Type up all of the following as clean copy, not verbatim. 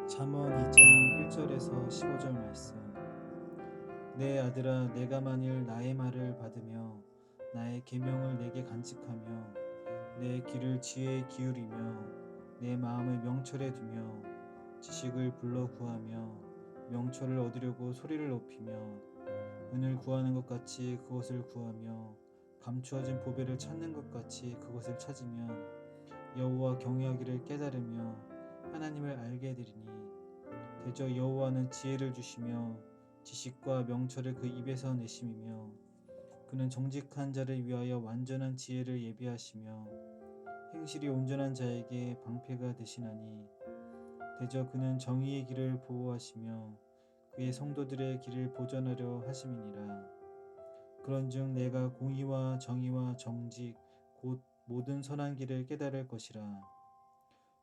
잠언 2장 1절에서 15절 말씀. 내 아들아, 내가 만일 나의 말을 받으며 나의 계명을 내게 간직하며 내 귀를 지혜에 기울이며 내 마음을 명철에 두며 지식을 불러 구하며 명철을 얻으려고 소리를 높이며 은을 구하는 것 같이 그것을 구하며 감추어진 보배를 찾는 것 같이 그것을 찾으면 여호와 경외하기를 깨달으며 하나님을 알게 되리니 대저 여호와는 지혜를 주시며 지식과 명철을 그 입에서 내심이며 그는 정직한 자를 위하여 완전한 지혜를 예비하시며 행실이 온전한 자에게 방패가 되시나니 대저 그는 정의의 길을 보호하시며 그의 성도들의 길을 보전하려 하심이니라. 그런즉 내가 공의와 정의와 정직 곧 모든 선한 길을 깨달을 것이라.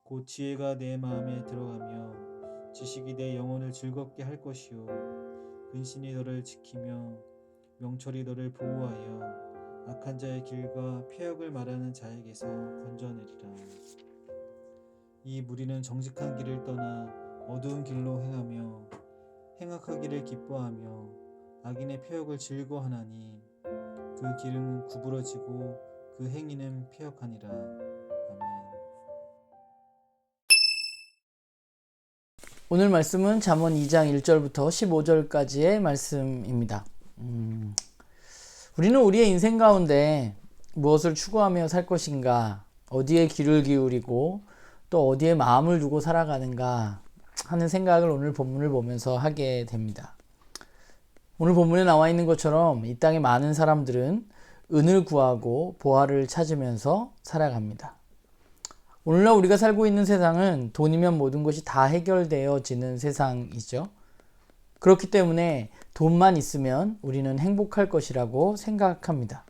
곧 지혜가 내 마음에 들어가며 지식이 내 영혼을 즐겁게 할 것이요 근신이 너를 지키며 명철이 너를 보호하여 악한 자의 길과 폐역을 말하는 자에게서 건져내리라. 이 무리는 정직한 길을 떠나 어두운 길로 행하며 행악하기를 기뻐하며 악인의 폐역을 즐거워하나니 그 길은 구부러지고 그 행위는 폐역하니라. 아멘. 오늘 말씀은 잠언 2장 1절부터 15절까지의 말씀입니다. 우리는 우리의 인생 가운데 무엇을 추구하며 살 것인가, 어디에 귀를 기울이고 또 어디에 마음을 두고 살아가는가 하는 생각을 오늘 본문을 보면서 하게 됩니다. 오늘 본문에 나와 있는 것처럼 이 땅의 많은 사람들은 은을 구하고 보화를 찾으면서 살아갑니다. 오늘날 우리가 살고 있는 세상은 돈이면 모든 것이 다 해결되어지는 세상이죠. 그렇기 때문에 돈만 있으면 우리는 행복할 것이라고 생각합니다.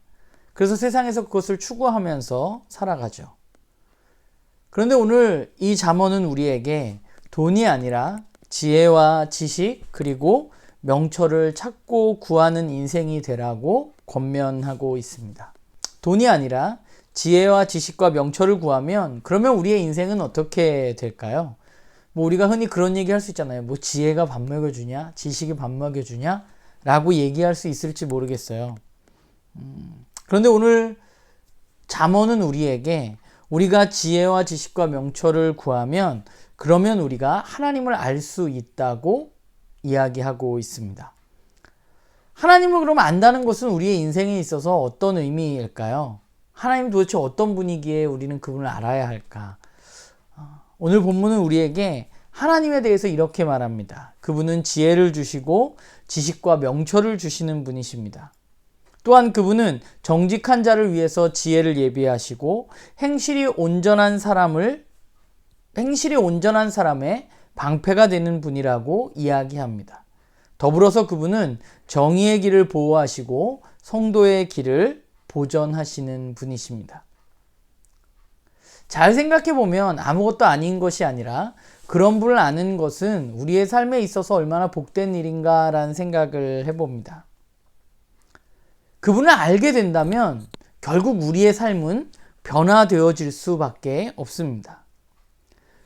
그래서 세상에서 그것을 추구하면서 살아가죠. 그런데 오늘 이 잠언은 우리에게 돈이 아니라 지혜와 지식 그리고 명철을 찾고 구하는 인생이 되라고 권면하고 있습니다. 돈이 아니라 지혜와 지식과 명철을 구하면 그러면 우리의 인생은 어떻게 될까요? 우리가 흔히 그런 얘기 할 수 있잖아요. 지혜가 밥 먹여주냐? 지식이 밥 먹여주냐? 라고 얘기할 수 있을지 모르겠어요. 그런데 오늘 잠언은 우리에게 우리가 지혜와 지식과 명철을 구하면 그러면 우리가 하나님을 알 수 있다고 이야기하고 있습니다. 하나님을 그럼 안다는 것은 우리의 인생에 있어서 어떤 의미일까요? 하나님 도대체 어떤 분이기에 우리는 그분을 알아야 할까? 오늘 본문은 우리에게 하나님에 대해서 이렇게 말합니다. 그분은 지혜를 주시고 지식과 명철을 주시는 분이십니다. 또한 그분은 정직한 자를 위해서 지혜를 예비하시고 행실이 온전한 사람의 방패가 되는 분이라고 이야기합니다. 더불어서 그분은 정의의 길을 보호하시고 성도의 길을 보전하시는 분이십니다. 잘 생각해 보면 아무것도 아닌 것이 아니라 그런 분을 아는 것은 우리의 삶에 있어서 얼마나 복된 일인가라는 생각을 해봅니다. 그분을 알게 된다면 결국 우리의 삶은 변화되어질 수밖에 없습니다.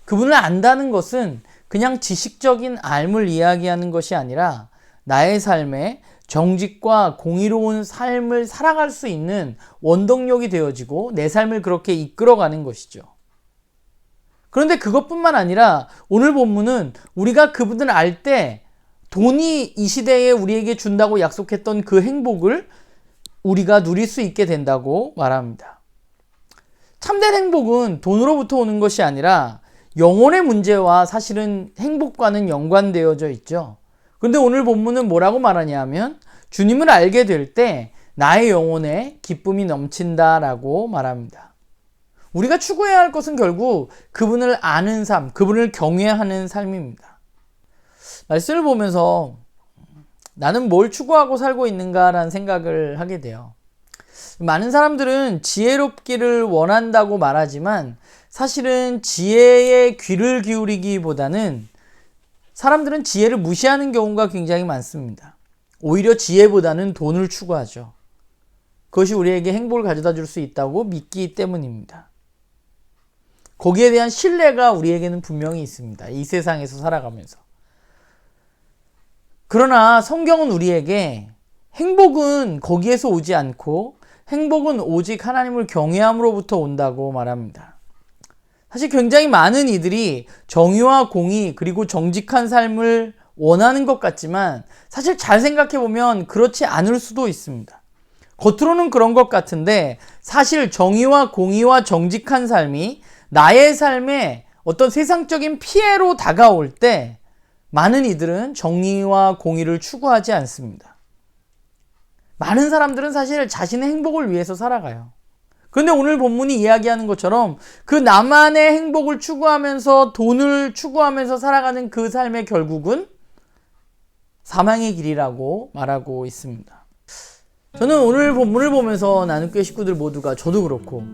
그분을 안다는 것은 그냥 지식적인 알을 이야기하는 것이 아니라 나의 삶에 정직과 공의로운 삶을 살아갈 수 있는 원동력이 되어지고 내 삶을 그렇게 이끌어가는 것이죠. 그런데 그것뿐만 아니라 오늘 본문은 우리가 그분을 알 때 돈이 이 시대에 우리에게 준다고 약속했던 그 행복을 우리가 누릴 수 있게 된다고 말합니다. 참된 행복은 돈으로부터 오는 것이 아니라 영혼의 문제와 사실은 행복과는 연관되어져 있죠. 그런데 오늘 본문은 뭐라고 말하냐 하면 주님을 알게 될 때 나의 영혼에 기쁨이 넘친다라고 말합니다. 우리가 추구해야 할 것은 결국 그분을 아는 삶, 그분을 경외하는 삶입니다. 말씀을 보면서 나는 뭘 추구하고 살고 있는가라는 생각을 하게 돼요. 많은 사람들은 지혜롭기를 원한다고 말하지만 사실은 지혜에 귀를 기울이기보다는 사람들은 지혜를 무시하는 경우가 굉장히 많습니다. 오히려 지혜보다는 돈을 추구하죠. 그것이 우리에게 행복을 가져다 줄 수 있다고 믿기 때문입니다. 거기에 대한 신뢰가 우리에게는 분명히 있습니다. 이 세상에서 살아가면서. 그러나 성경은 우리에게 행복은 거기에서 오지 않고 행복은 오직 하나님을 경외함으로부터 온다고 말합니다. 사실 굉장히 많은 이들이 정의와 공의 그리고 정직한 삶을 원하는 것 같지만 사실 잘 생각해 보면 그렇지 않을 수도 있습니다. 겉으로는 그런 것 같은데 사실 정의와 공의와 정직한 삶이 나의 삶에 어떤 세상적인 피해로 다가올 때 많은 이들은 정의와 공의를 추구하지 않습니다. 많은 사람들은 사실 자신의 행복을 위해서 살아가요. 그런데 오늘 본문이 이야기하는 것처럼 그 나만의 행복을 추구하면서 돈을 추구하면서 살아가는 그 삶의 결국은 사망의 길이라고 말하고 있습니다. 저는 오늘 본문을 보면서 나눔교회 식구들 모두가 저도 그렇고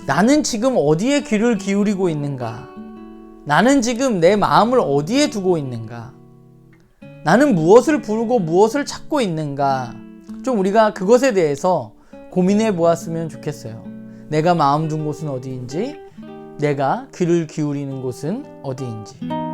나는 지금 어디에 귀를 기울이고 있는가? 나는 지금 내 마음을 어디에 두고 있는가? 나는 무엇을 부르고 무엇을 찾고 있는가? 좀 우리가 그것에 대해서 고민해 보았으면 좋겠어요. 내가 마음 둔 곳은 어디인지, 내가 귀를 기울이는 곳은 어디인지.